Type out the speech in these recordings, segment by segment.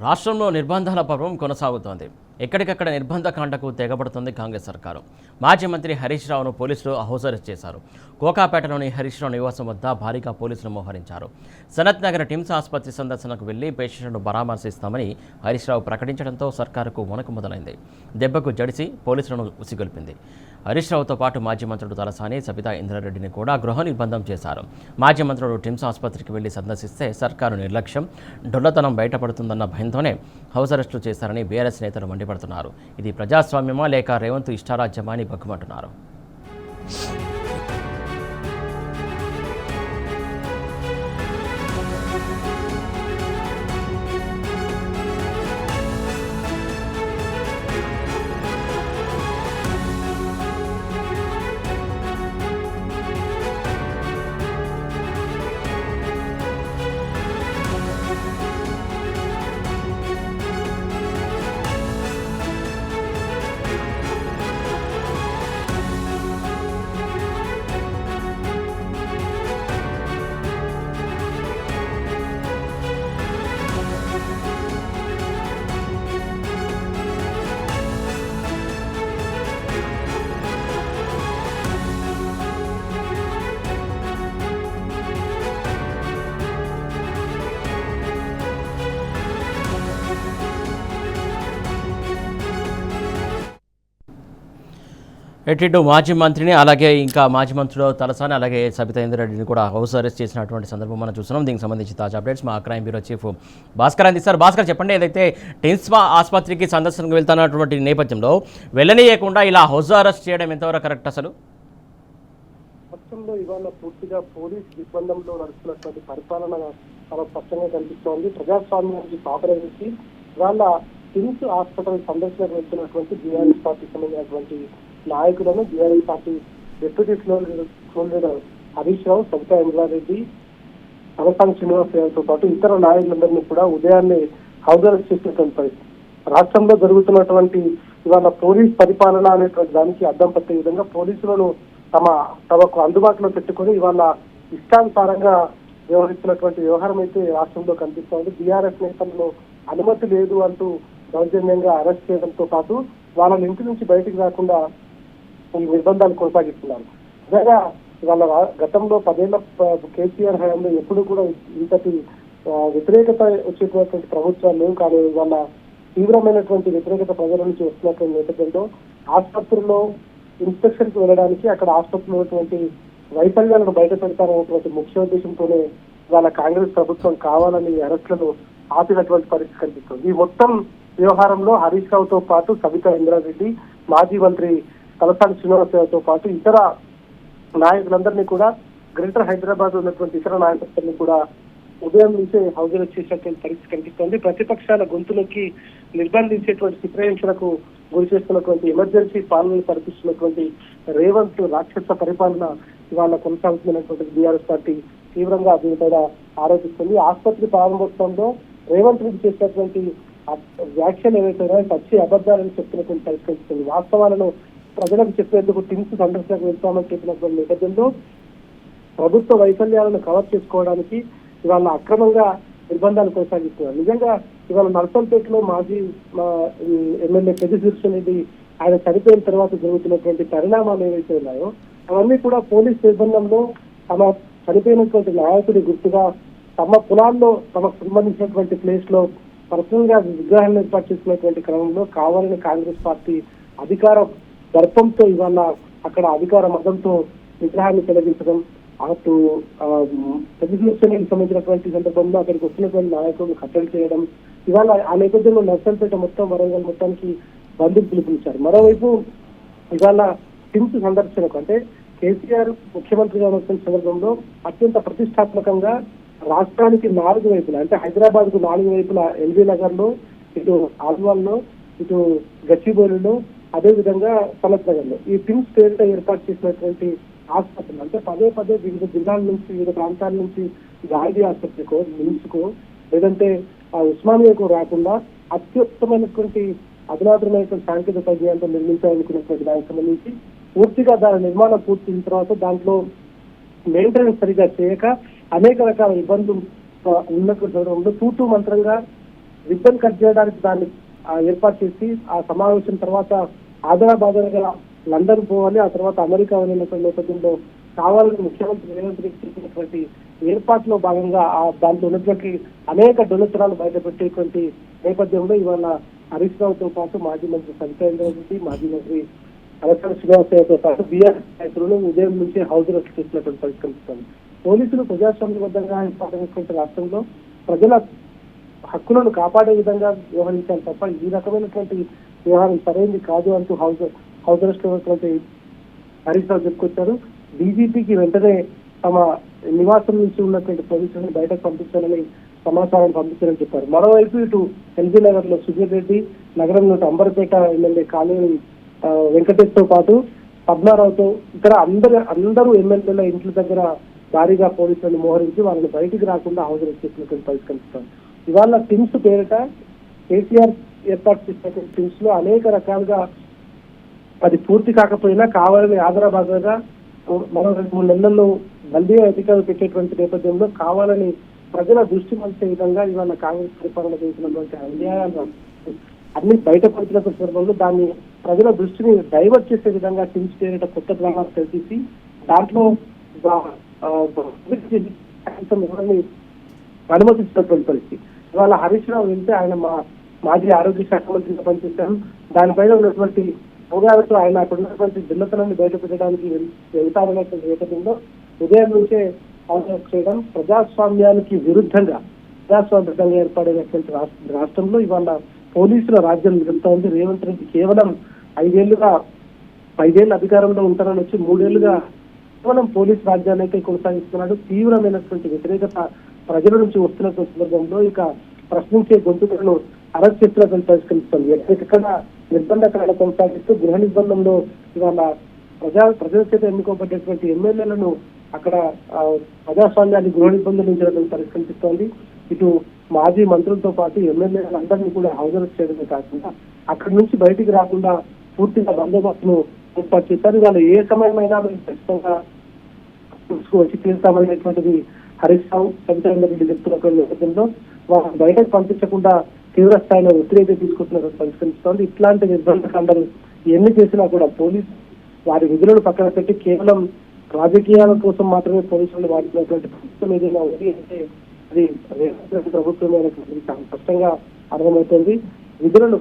రాష్ట్రంలో నిర్బంధాల పర్వం కొనసాగుతోంది. ఎక్కడికక్కడ నిర్బంధకాండకు తెగబడుతుంది కాంగ్రెస్ సర్కారు. మాజీ మంత్రి హరీష్ రావును పోలీసులు అరెస్ట్ చేశారు. కోకాపేటలోని హరీష్ రావు నివాసం వద్ద భారీగా పోలీసులు మోహరించారు. సనత్ నగర్ టిమ్స్ ఆసుపత్రి సందర్శనకు వెళ్లి పేషెంట్ను పరామర్శిస్తామని హరీష్ రావు ప్రకటించడంతో సర్కారుకు వణుకు మొదలైంది. దెబ్బకు జడిసి పోలీసులను ఉసిగొల్పింది. హరీష్ రావుతో పాటు మాజీ మంత్రుడు తలసాని, సబితా ఇంద్రారెడ్డిని కూడా గృహ నిర్బంధం చేశారు. మాజీ మంత్రుడు టిమ్స్ ఆసుపత్రికి వెళ్లి సందర్శిస్తే సర్కారు నిర్లక్ష్యం, డొల్లతనం బయటపడుతుందన్న భయంతోనే హౌస్ అరెస్టులు చేశారని బీఆర్ఎస్ నేతలు మండిపడుతున్నారు. ఇది ప్రజాస్వామ్యమా లేక రేవంత్ ఇష్టారాజ్యమా అని బగ్గుమంటున్నారు. ఇటు మాజీ మంత్రిని అలాగే ఇంకా మాజీ మంత్రులు తలసాని అలాగే సబితా ఇంద్రారెడ్డిని కూడా హౌస్ అరెస్ట్ చేసినటువంటి సందర్భం మనం చూస్తున్నాం. దీనికి సంబంధించి తాజా అప్డేట్స్ మా క్రైమ్ బ్యూరో చీఫ్ భాస్కర్ అందిస్తారు. భాస్కర్, చెప్పండి, ఏదైతే టిమ్స్ ఆసుపత్రికి సందర్శనకు వెళ్తున్నటువంటి నేపథ్యంలో వెళ్ళనీయకుండా ఇలా హౌస్ అరెస్ట్ చేయడం ఎంతవరకు కరెక్ట్? అసలు రాష్ట్రంలో ఇవాళ పూర్తిగా పోలీస్ నిర్బంధంలో నడుస్తున్నటువంటి పరిపాలన చాలా స్పష్టంగా కనిపిస్తోంది. ప్రజాస్వామ్యానికి పాపరేసి ఇవాళ టిమ్స్ హాస్పిటల్ సందర్శనకు వెళ్తున్నటువంటి బీఆర్ఎస్ పార్టీకి సంబంధించినటువంటి నాయకులను BRS party deputy floor leader Harish Rao, Sabitha Indra Reddy, Talasani Srinivas యాదవ్తో పాటు ఇతర నాయకులందరినీ కూడా ఉదయాన్నే హౌస్ అరెస్ట్ చేసినటువంటి పరిస్థితి. రాష్ట్రంలో జరుగుతున్నటువంటి ఇవాళ పోలీస్ పరిపాలన అనేటువంటి దానికి అద్దం పట్టే విధంగా పోలీసులను తమకు అందుబాటులో పెట్టుకుని ఇవాళ ఇష్టానుసారంగా వ్యవహరిస్తున్నటువంటి వ్యవహారం అయితే రాష్ట్రంలో కనిపిస్తోంది. బీఆర్ఎస్ నేతలను అనుమతి లేదు అంటూ దౌర్జన్యంగా అరెస్ట్ చేయడంతో పాటు వాళ్ళ ఇంటి నుంచి బయటికి రాకుండా ఈ నిర్బంధాలు కొనసాగిస్తున్నారు. నిజంగా వాళ్ళ గతంలో 10 ఏళ్ల కేసీఆర్ హయాంలో ఎప్పుడు కూడా ఇంతటి వ్యతిరేకత వచ్చేటటువంటి ప్రభుత్వాలు లేవు. కానీ వాళ్ళ తీవ్రమైనటువంటి వ్యతిరేకత ప్రజల నుంచి వస్తున్నటువంటి నేపథ్యంలో ఆసుపత్రుల్లో ఇన్స్పెక్షన్ కి వెళ్ళడానికి అక్కడ ఆసుపత్రిలో ఉన్నటువంటి వైఫల్యాలను బయట పెడతారనేటువంటి ముఖ్య ఉద్దేశంతోనే వాళ్ళ కాంగ్రెస్ ప్రభుత్వం కావాలని అరెస్టులను ఆపినటువంటి పరిస్థితి కనిపిస్తుంది. ఈ మొత్తం వ్యవహారంలో హరీష్ రావుతో పాటు సబితా ఇంద్రారెడ్డి, మాజీ మంత్రి తలసాని శ్రీనివాస్ యాదవ్తో పాటు ఇతర నాయకులందరినీ కూడా గ్రేటర్ హైదరాబాద్ ఉన్నటువంటి ఇతర నాయకులందరినీ కూడా ఉదయం నుంచే హౌస్ అరెస్ట్ చేసినటువంటి పరిస్థితి కనిపిస్తోంది. ప్రతిపక్షాల గొంతులకి నిర్బంధించేటువంటి చిత్రహింసలకు గురి చేస్తున్నటువంటి ఎమర్జెన్సీ పాలనలు పరిపిస్తున్నటువంటి రేవంత్ రాక్షస పరిపాలన ఇవాళ కొనసాగుతున్నటువంటి బీఆర్ఎస్ పార్టీ తీవ్రంగా దీనిపైన ఆరోపిస్తుంది. ఆసుపత్రి ప్రారంభోత్సవంలో రేవంత్ రెడ్డి చేసినటువంటి వ్యాఖ్యలు ఏవైతే పచ్చి అబద్ధాలను చెప్తున్నటువంటి పరిష్కరిస్తుంది. వాస్తవాలను ప్రజలకు చెప్పేందుకు టిమ్స్ సందర్శనకు వెళ్తామని చెప్పినటువంటి నేపథ్యంలో ప్రభుత్వ వైఫల్యాలను కవర్ చేసుకోవడానికి ఇవాళ అక్రమంగా నిర్బంధాలు కొనసాగిస్తున్నారు. నిజంగా ఇవాళ నర్సంపేటలో మాజీ ఎమ్మెల్యే పెద్ద శీర్షరెడ్డి ఆయన చనిపోయిన తర్వాత జరుగుతున్నటువంటి పరిణామాలు ఏవైతే ఉన్నాయో అవన్నీ కూడా పోలీస్ నిర్బంధంలో తమ చనిపోయినటువంటి నాయకుడి గుర్తుగా తమ పొలాల్లో తమకు సంబంధించినటువంటి ప్లేస్ లో పర్సనల్ గా విగ్రహాలను ఏర్పాటు చేసినటువంటి క్రమంలో కావాలని కాంగ్రెస్ పార్టీ అధికార దర్పంతో ఇవాళ అక్కడ అధికార మతంతో విగ్రహాన్ని తొలగించడం, అటు ప్రతిపక్షానికి సంబంధించినటువంటి సందర్భంలో అక్కడికి వచ్చినటువంటి నాయకులను కట్టడి చేయడం, ఇవాళ ఆ నేపథ్యంలో నర్సంపేట మొత్తం వరంగల్ మొత్తానికి బంధుకు పిలుపునిచ్చారు. మరోవైపు ఇవాళ టిమ్స్ సందర్శనకు అంటే కేసీఆర్ ముఖ్యమంత్రిగా ఉన్న సందర్భంలో అత్యంత ప్రతిష్టాత్మకంగా రాష్ట్రానికి 4 వైపులా అంటే హైదరాబాద్ కు 4 వైపులా ఎల్బీ నగర్ లో, ఇటు ఆల్వాల్లో, ఇటు గచ్చిబౌలిలో, అదే విధంగా సనత్ నగర్ లో ఈ టిమ్స్ పేరిట ఏర్పాటు చేసినటువంటి ఆసుపత్రులు అంటే పదే వివిధ జిల్లాల నుంచి వివిధ ప్రాంతాల నుంచి గాంధీ ఆసుపత్రికో, నిమ్స్కో లేదంటే ఉస్మానియాకు రాకుండా అత్యుత్తమైనటువంటి అధునాతనమైనటువంటి సాంకేతిక పరిజ్ఞానంతో నిర్మించాలనుకున్నటువంటి దానికి సంబంధించి పూర్తిగా దాని నిర్మాణం పూర్తి తర్వాత దాంట్లో మెయింటెనెన్స్ సరిగా చేయక అనేక రకాల ఇబ్బందులు ఉన్నటువంటి సందర్భంలో తూతూ మంత్రంగా రిబ్బన్ కట్ చేయడానికి దాన్ని ఏర్పాటు చేసి ఆ సమావేశం తర్వాత ఆదరాబాదరగా లండన్ పోవాలి, ఆ తర్వాత అమెరికా వెళ్ళినటువంటి నేపథ్యంలో కావాలని ముఖ్యమంత్రి రేవంత్ రెడ్డి చేసినటువంటి ఏర్పాట్లో భాగంగా దాంట్లో ఉన్నటువంటి అనేక డొలతనాలు బయటపెట్టేటువంటి నేపథ్యంలో ఇవాళ హరీష్ రావుతో పాటు మాజీ మంత్రి సవితా రెడ్డి, మాజీ మంత్రి కలెక్టర్ శ్రీనివాసరావుతో పాటు బీఆర్ఎస్ నాయకులను ఉదయం నుంచి హౌస్ అరెస్ట్ చేసినటువంటి పరిస్థితి కనిపిస్తుంది. పోలీసులు ప్రజాస్వామ్యబద్ధంగా ఏర్పాటైనటువంటి రాష్ట్రంలో ప్రజల హక్కులను కాపాడే విధంగా వ్యవహరించాలి తప్ప ఈ రకమైనటువంటి వ్యవహారం సరైనది కాదు అంటూ హౌస్ అరెస్ట్ అయినటువంటి హరీష్ రావు చెప్పుకొచ్చారు. డీజీపీకి వెంటనే తమ నివాసం నుంచి ఉన్నటువంటి పోలీసులను బయటకు పంపించాలని సమాచారం పంపించారని చెప్పారు. మరోవైపు ఇటు ఎల్బీ నగర్ లో సుధీర్ రెడ్డి, నగరంలో అంబర్పేట ఎమ్మెల్యే కాళేని వెంకటేష్ తో పాటు పద్మారావుతో ఇతర అందరూ ఎమ్మెల్యేల ఇంట్ల దగ్గర భారీగా పోలీసులను మోహరించి వాళ్ళని బయటికి రాకుండా హౌస్ అరెస్ట్ చేసినటువంటి పరిస్థితి కనిపిస్తాం. ఇవాళ టిమ్స్ పేరిట కేసీఆర్ ఏర్పాటు చేసినటువంటి టిమ్స్ లో అనేక రకాలుగా అది పూర్తి కాకపోయినా కావాలని ఆదరాబాదగా మరో 2-3 నెలల్లో మళ్లీ అధికారులు పెట్టేటువంటి నేపథ్యంలో కావాలని ప్రజల దృష్టి మళ్చే విధంగా ఇవాళ కాంగ్రెస్ పరిపాలన చేసినటువంటి అన్యాయాలు అన్ని బయటపడుతున్న సందర్భంలో దాన్ని ప్రజల దృష్టిని డైవర్ట్ చేసే విధంగా టిమ్స్ పేరిట కొత్త ప్రణాళిక తెలిసి దాంట్లో అనుమతించినటువంటి పరిస్థితి. ఇవాళ హరీష్ రావు వెళ్తే ఆయన మాజీ ఆరోగ్య శాఖ మంత్రిగా పనిచేశారు. దానిపైన ఉన్నటువంటి అవగాహనతో ఆయన అక్కడ ఉన్నటువంటి భిన్నతనాన్ని బయటపెట్టడానికి వెళ్తారనేటువంటి నేపథ్యంలో ఉదయం నుంచే ఆలోచన చేయడం ప్రజాస్వామ్యానికి విరుద్ధంగా ప్రజాస్వామ్యంగా ఏర్పడినటువంటి రాష్ట్రంలో ఇవాళ పోలీసుల రాజ్యం జరుగుతూ ఉంది. రేవంత్ రెడ్డి కేవలం 5 ఏళ్ళు అధికారంలో ఉంటారని వచ్చి 3 ఏళ్లుగా కేవలం పోలీస్ రాజ్యాన్ని అయితే కొనసాగిస్తున్నాడు. తీవ్రమైనటువంటి వ్యతిరేకత ప్రజల నుంచి వస్తున్నటువంటి సందర్భంలో ఇక ప్రశ్నించే గొంతుకలను అరెస్ట్ చేస్తున్నటువంటి పరిష్కరిస్తుంది. ఎక్కడ నిర్బంధకాలను కొనసాగిస్తూ గృహ నిర్బంధంలో ఇవాళ ప్రజల చేత ఎన్నుకోబడ్డటువంటి ఎమ్మెల్యేలను అక్కడ ప్రజాస్వామ్యాన్ని గృహ నిర్బంధించడం పరిష్కరిస్తోంది. ఇటు మాజీ మంత్రులతో పాటు ఎమ్మెల్యేలందరినీ కూడా హౌస్ అరెస్ట్ చేయడమే కాకుండా అక్కడి నుంచి బయటికి రాకుండా పూర్తిగా బందోబస్తును ఏర్పాటు చేశారు. ఇవాళ ఏ సమయమైనా మేము ఖచ్చితంగా వచ్చి తీరుతామనేటువంటిది హరీష్ రావు, సవితా రెడ్డి చెప్తున్నటువంటి నేపథ్యంలో వారిని బయటకు పంపించకుండా తీవ్ర స్థాయిలో ఒత్తిడి తీసుకుంటున్నట్టు పరిష్కరిస్తోంది. ఇట్లాంటి నిర్బంధకాండలు ఎన్ని చేసినా కూడా పోలీసు వారి విధులను పక్కన పెట్టి కేవలం రాజకీయాల కోసం మాత్రమే పోలీసులు వాడుతున్నటువంటి ప్రభుత్వం ఏదైనా ఉంది అంటే అది ప్రభుత్వమే చాలా స్పష్టంగా అర్థమవుతుంది. విధులను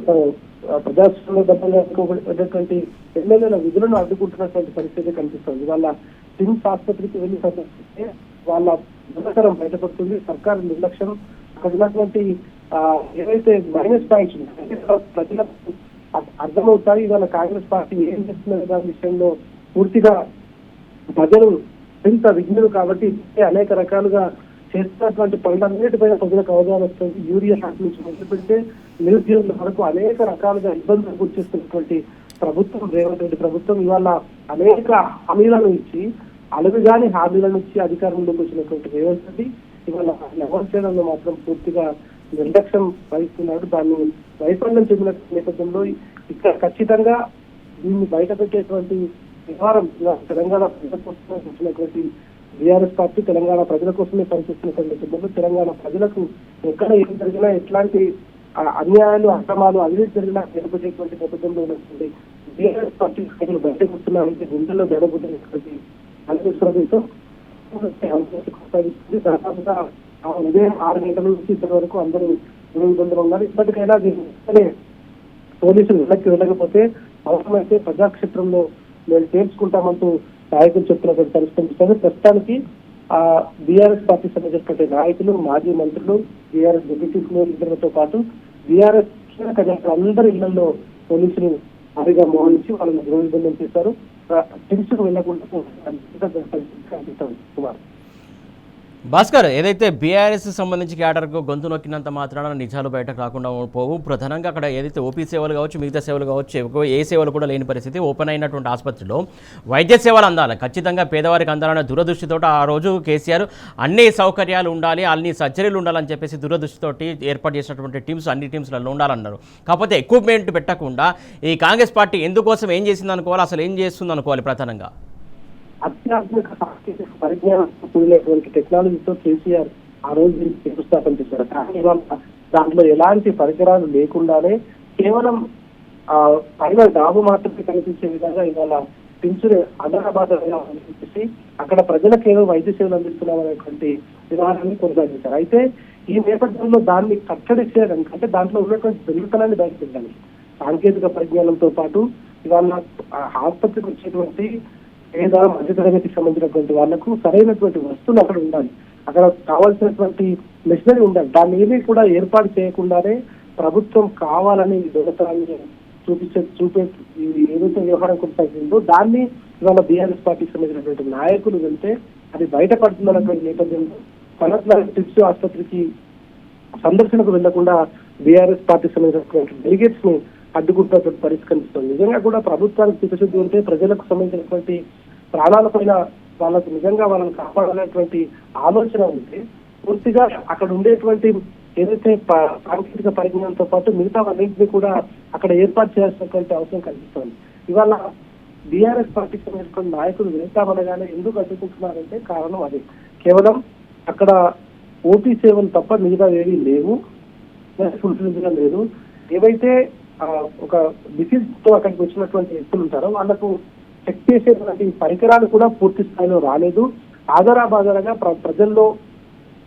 ప్రజాస్వామ్యబద్ధంగా ఎన్నుకోబడినటువంటి ఎమ్మెల్యేల విధులను అడ్డుకుంటున్నటువంటి పరిస్థితి కనిపిస్తుంది. వాళ్ళ టిమ్స్ ఆసుపత్రికి వెళ్ళి సందర్శిస్తే వాళ్ళ దుర్గతనం బయటపడుతుంది. సర్కారు నిర్లక్ష్యం, అక్కడ ఉన్నటువంటి ఏవైతే మైనస్ పాయింట్స్ ప్రజలకు అర్థమవుతాయి. ఇవాళ కాంగ్రెస్ పార్టీ ఏం చేస్తున్న దాని విషయంలో పూర్తిగా ప్రజలు ఇంత విజ్ఞులు కాబట్టి అనేక రకాలుగా చేస్తున్నటువంటి పనులన్నిటిపైన ప్రజలకు అవగాహన వస్తుంది. యూరియా శాఖ నుంచి మొదలు పెడితే నిరుద్యోగుల వరకు అనేక రకాలుగా ఇబ్బందులు గుర్తిస్తున్నటువంటి ప్రభుత్వం రేవంత్ రెడ్డి ప్రభుత్వం ఇవాళ అనేక హామీలను ఇచ్చి అలుగుగాని హామీలను ఇచ్చి అధికారంలోకి వచ్చినటువంటి రేవంత్ రెడ్డి ఇవాళ అమలు చేయడంలో మాత్రం పూర్తిగా నిర్లక్ష్యం వహిస్తున్నాడు. దాన్ని వైఫల్యం చెందిన నేపథ్యంలో ఇక్కడ ఖచ్చితంగా దీన్ని బయట పెట్టేటువంటి వ్యవహారం తెలంగాణ ప్రజల కోసమే వచ్చినటువంటి బీఆర్ఎస్ పార్టీ తెలంగాణ ప్రజల కోసమే పనిచేస్తున్నటువంటి నేపథ్యంలో తెలంగాణ ప్రజలకు ఎక్కడ ఏం జరిగినా ఎట్లాంటి అన్యాయాలు అక్రమాలు అవినీతి జరిగినా నిలబెట్టేటువంటి నేపథ్యంలో ఉన్నటువంటి బీఆర్ఎస్ పార్టీ ప్రజలు బయటకు వస్తున్నారంటే గుండెల్లో బెడబుట్టినటువంటి అనిపిస్తుందితో కొనసాగిస్తుంది. దాదాపుగా ఉదయం 6 గంటల నుంచి ఇప్పటి వరకు అందరూ ఇబ్బందులు ఉన్నారు. ఇప్పటికైనా దీన్ని పోలీసులు వెళ్ళకపోతే అవసరమైతే ప్రజాక్షేత్రంలో మేము తేల్చుకుంటామంటూ నాయకులు చెప్తున్నటువంటి పరిస్థితి. ప్రస్తుతానికి బీఆర్ఎస్ పార్టీ సంబంధించినటువంటి నాయకులు, మాజీ మంత్రులు, బీఆర్ఎస్ డిప్యూటీ సీఎంలతో పాటు బీఆర్ఎస్ అందరి ఇళ్లలో పోలీసులు భారీగా మోహరించి వాళ్ళని గృహ నిర్బంధం చేశారు. టిమ్స్కు వెళ్లకుండా కుమార్ భాస్కర్, ఏదైతే బీఆర్ఎస్ సంబంధించి క్యాడర్కు గొంతు నొక్కినంత మాత్రాన నిజాలు బయటకు రాకుండా పోవు. ప్రధానంగా అక్కడ ఏదైతే ఓపీ సేవలు కావచ్చు, మిగతా సేవలు కావచ్చు, ఏ సేవలు కూడా లేని పరిస్థితి. ఓపెన్ అయినటువంటి ఆసుపత్రిలో వైద్య సేవలు అందాలి, ఖచ్చితంగా పేదవారికి అందాలనే దురదృష్టితో ఆ రోజు కేసీఆర్ అన్ని సౌకర్యాలు ఉండాలి, అన్ని సర్జరీలు ఉండాలని చెప్పేసి దురదృష్టితోటి ఏర్పాటు చేసినటువంటి టీమ్స్ అన్ని టీమ్స్లలో ఉండాలన్నారు. కాకపోతే ఎక్విప్మెంట్ పెట్టకుండా ఈ కాంగ్రెస్ పార్టీ ఎందుకోసం ఏం చేసింది అనుకోవాలి, అసలు ఏం చేస్తుంది అనుకోవాలి? ప్రధానంగా అత్యాధునిక సాంకేతిక పరిజ్ఞానం కూడినటువంటి టెక్నాలజీతో కేసీఆర్ ఆ రోజు శంకుస్థాపన చేశారు. కానీ ఇవాళ దాంట్లో ఎలాంటి పరికరాలు లేకుండానే కేవలం పైన డాబు మాత్రమే కనిపించే విధంగా ఇవాళ టిమ్స్ హైదరాబాద్ చేసి అక్కడ ప్రజలకు ఏదో వైద్య సేవలు అందిస్తున్నామనేటువంటి విధానాన్ని కొనసాగించారు. అయితే ఈ నేపథ్యంలో దాన్ని కట్టడి చేయడానికి అంటే దాంట్లో ఉన్నటువంటి దొంగతనాన్ని బయటపెట్టాలి. సాంకేతిక పరిజ్ఞానంతో పాటు ఇవాళ ఆసుపత్రికి వచ్చేటువంటి పేద మధ్యతరగతికి సంబంధించినటువంటి వాళ్లకు సరైనటువంటి వస్తువులు అక్కడ ఉండాలి, అక్కడ కావాల్సినటువంటి మెషినరీ ఉండాలి. దాన్ని ఏమీ కూడా ఏర్పాటు చేయకుండానే ప్రభుత్వం కావాలని దొంగతనాన్ని చూపే ఏదైతే వ్యవహారం కొనసాగిందో దాన్ని ఇవాళ బీఆర్ఎస్ పార్టీకి సంబంధించినటువంటి నాయకులు వెళ్తే అది బయటపడుతుందన్నటువంటి నేపథ్యంలో కనట్ల టిప్స్ ఆసుపత్రికి సందర్శనకు వెళ్లకుండా బీఆర్ఎస్ పార్టీకి సంబంధించినటువంటి డెలిగేట్స్ ని అడ్డుకుంటున్నటువంటి పరిస్థితి కనిపిస్తుంది. నిజంగా కూడా ప్రభుత్వానికి చిత్తశుద్ధి ఉంటే ప్రజలకు సంబంధించినటువంటి ప్రాణాలపైన వాళ్ళకు నిజంగా వాళ్ళని కాపాడాలనేటువంటి ఆలోచన ఉంటే పూర్తిగా అక్కడ ఉండేటువంటి ఏదైతే సాంకేతిక పరిజ్ఞానంతో పాటు మిగతా అన్నింటినీ కూడా అక్కడ ఏర్పాటు చేయాల్సినటువంటి అవసరం కనిపిస్తుంది. ఇవాళ బీఆర్ఎస్ పార్టీకి సంబంధించిన నాయకులు వెళ్తామనగానే ఎందుకు అడ్డుకుంటున్నారంటే కారణం అదే, కేవలం అక్కడ ఓపీ సేవలు తప్ప మిగతా ఏవి లేవు, ఫుల్ఫిల్ లేదు. ఏవైతే ఒక డిసీజ్ తో అక్కడికి వచ్చినటువంటి వ్యక్తులు ఉంటారో వాళ్ళకు చెక్ చేసేటువంటి పరికరాలు కూడా పూర్తి స్థాయిలో రాలేదు. ఆధారాబాధాలుగా ప్రజల్లో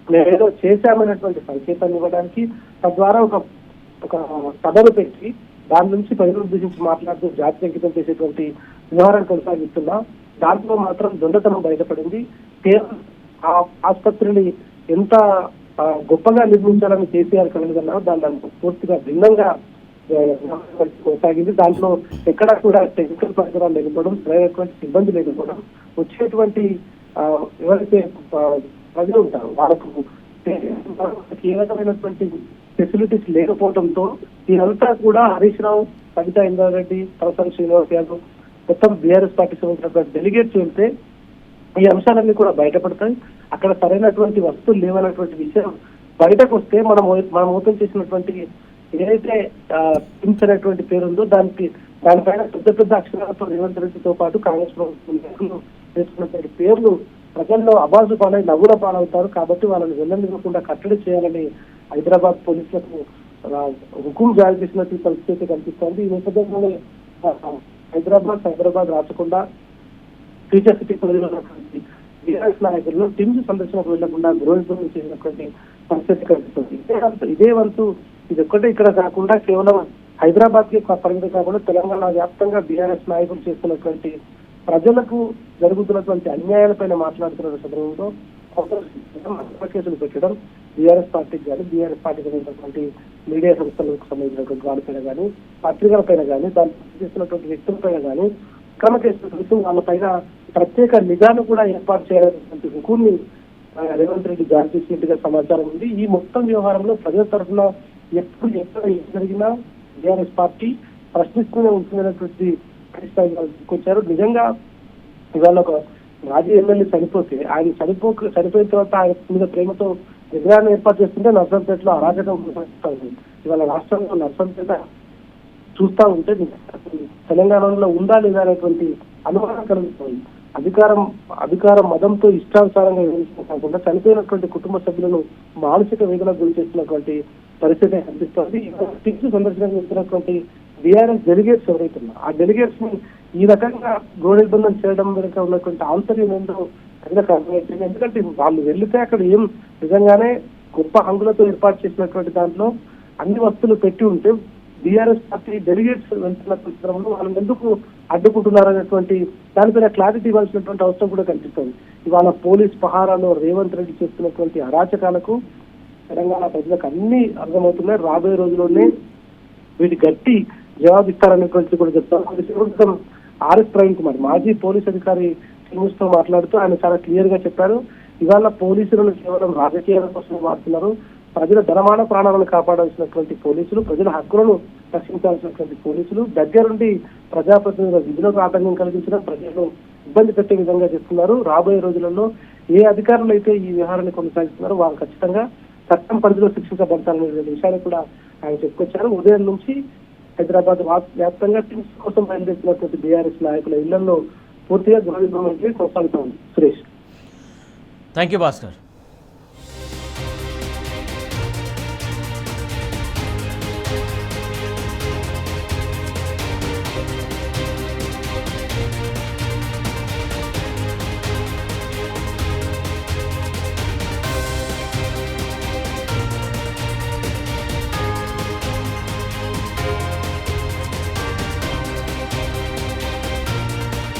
మేమేదో చేశామనేటువంటి సంకేతాన్ని ఇవ్వడానికి తద్వారా ఒక సభను పెట్టి దాని నుంచి ప్రజల ఉద్దేశించి మాట్లాడుతూ జాతీయ అంకితం చేసేటువంటి వ్యవహారం కొనసాగిస్తున్నా దాంట్లో మాత్రం దొంగతనం బయటపడింది. కేవలం ఆ ఆసుపత్రిని ఎంత గొప్పగా నిర్మించాలని కేసీఆర్ కలిగిదన్నా దాన్ని పూర్తిగా భిన్నంగా కొనసాగింది. దాంట్లో ఎక్కడా కూడా టెక్నికల్ పరికరాలు లేకపోవడం, సరైనటువంటి సిబ్బంది లేకపోవడం, వచ్చేటువంటి ఎవరైతే ప్రజలు ఉంటారు వాళ్ళకు కీలకమైనటువంటి ఫెసిలిటీస్ లేకపోవడంతో ఇదంతా కూడా హరీష్ రావు, సబితా ఇంద్రారెడ్డి, తలసాని శ్రీనివాస్ యాదవ్ మొత్తం బీఆర్ఎస్ పార్టీకి సంబంధించినటువంటి డెలిగేట్స్ వెళ్తే ఈ అంశాలన్నీ కూడా బయటపడతాయి. అక్కడ సరైనటువంటి వస్తువులు లేవన్నటువంటి విషయం బయటకు వస్తే మనం ఓపెన్ చేసినటువంటి ఏదైతే టిమ్స్ అనేటువంటి పేరు ఉందో దానిపైన పెద్ద పెద్ద అక్షరాలతో రేవంత్ రెడ్డితో పాటు కాంగ్రెస్ ప్రభుత్వం చేసుకున్నటువంటి పేర్లు ప్రజల్లో అబాజు పాలై నవ్వుల పాలవుతారు. కాబట్టి వాళ్ళని వెళ్ళనివ్వకుండా కట్టడి చేయాలని హైదరాబాద్ పోలీసులకు హుకుం జారీ చేసినట్టు పరిస్థితి కనిపిస్తోంది. ఈ నేపథ్యంలోనే హైదరాబాద్ రాచకుండా ఫ్యూచర్ సిటీ పరిధిలోటువంటి బీఆర్ఎస్ నాయకులను టిమ్స్ సందర్శనకు వెళ్లకుండా గృహ చేసినటువంటి పరిస్థితి కనిపిస్తుంది. ఇదే వంతు ఇది ఒక్కటే ఇక్కడ కాకుండా కేవలం హైదరాబాద్ కి పరిమితం కాకుండా తెలంగాణ వ్యాప్తంగా బీఆర్ఎస్ నాయకులు చేస్తున్నటువంటి ప్రజలకు జరుగుతున్నటువంటి అన్యాయాలపైన మాట్లాడుతున్న సందర్భంలో కేసులు పెట్టడం బీఆర్ఎస్ పార్టీకి కానీ బీఆర్ఎస్ పార్టీకి సంబంధించినటువంటి మీడియా సంస్థలకు సంబంధించినటువంటి వాళ్ళపైన కానీ పత్రికలపైన కానీ దాన్ని చేస్తున్నటువంటి వ్యక్తులపైన కానీ క్రమ కేసులు పెడుతూ వాళ్ళపైన ప్రత్యేక నిఘాను కూడా ఏర్పాటు చేయాలనేటువంటి హుకుని రేవంత్ రెడ్డి జారీ చేసినట్టుగా సమాచారం ఉంది. ఈ మొత్తం వ్యవహారంలో ప్రజల తరఫున ఎప్పుడు ఎక్కడ ఏం జరిగినా బీఆర్ఎస్ పార్టీ ప్రశ్నిస్తూనే ఉంటుందనేటువంటి తీసుకొచ్చారు. నిజంగా ఇవాళ ఒక మాజీ ఎమ్మెల్యే చనిపోతే ఆయన చనిపోయిన తర్వాత ఆయన మీద ప్రేమతో విగ్రహాన్ని ఏర్పాటు చేస్తుంటే నర్సంపేటలో అరాజకం కొనసాగుతుంది. ఇవాళ రాష్ట్రంలో నర్సంపేట చూస్తా ఉంటే తెలంగాణలో ఉందా లేదా అనేటువంటి అనుమానం కలుగుతుంది. అధికారం మదంతో ఇష్టానుసారంగా కాకుండా చనిపోయినటువంటి కుటుంబ సభ్యులను మానసిక వేదనకు గురి చేస్తున్నటువంటి పరిస్థితి కనిపిస్తోంది. టిప్స్ సందర్శనకు వెళ్తున్నటువంటి బీఆర్ఎస్ డెలిగేట్స్ ఎవరైతున్నారు ఆ డెలిగేట్స్ ని ఈ రకంగా గోడబంధం చేయడం వెనుక ఉన్నటువంటి ఆంతర్యం ఏంటో ప్రజలకు అర్థమవుతుంది. ఎందుకంటే వాళ్ళు వెళ్తే అక్కడ ఏం నిజంగానే గొప్ప హంగులతో ఏర్పాటు చేసినటువంటి దాంట్లో అన్ని వస్తువులు పెట్టి ఉంటే బీఆర్ఎస్ పార్టీ డెలిగేట్స్ వెళ్తున్న సందర్భంలో వాళ్ళని ఎందుకు అడ్డుకుంటున్నారనేటువంటి దానిపైన క్లారిటీ ఇవ్వాల్సినటువంటి అవసరం కూడా కనిపిస్తుంది. ఇవాళ పోలీస్ పహారాలో రేవంత్ రెడ్డి చేస్తున్నటువంటి అరాచకాలకు తెలంగాణ ప్రజలకు అన్ని అర్థమవుతున్నాయి. రాబోయే రోజుల్లోనే వీటి గట్టి జవాబిస్తారనేటువంటి కూడా చెప్తారు. ఆర్ఎస్ ప్రవీణ్ కుమార్ మాజీ పోలీస్ అధికారి న్యూస్ తో మాట్లాడుతూ ఆయన చాలా క్లియర్ గా చెప్పారు, ఇవాళ పోలీసులను కేవలం రాజకీయాల కోసం వాడుతున్నారు. ప్రజల ధనమాన ప్రాణాలను కాపాడాల్సినటువంటి పోలీసులు, ప్రజల హక్కులను రక్షించాల్సినటువంటి పోలీసులు దగ్గరుండి ప్రజాప్రతినిధుల విధులకు ఆటంకం కలిగించడం, ప్రజలను ఇబ్బంది పెట్టే విధంగా చేస్తున్నారు. రాబోయే రోజులలో ఏ అధికారులు అయితే ఈ వ్యవహారాన్ని కొనసాగిస్తున్నారో వారు ఖచ్చితంగా చట్టం పరిధిలో శిక్షించబడతారనే విషయాన్ని కూడా ఆయన చెప్పుకొచ్చారు. ఉదయం నుంచి హైదరాబాద్ వ్యాప్తంగా టీమ్స్ కోసం బయలుదేరుతున్నటువంటి బీఆర్ఎస్ నాయకుల ఇళ్లలో పూర్తిగా గృహ నిర్మాణం కొనసాగుతోంది. Suresh, thank you Bhaskar.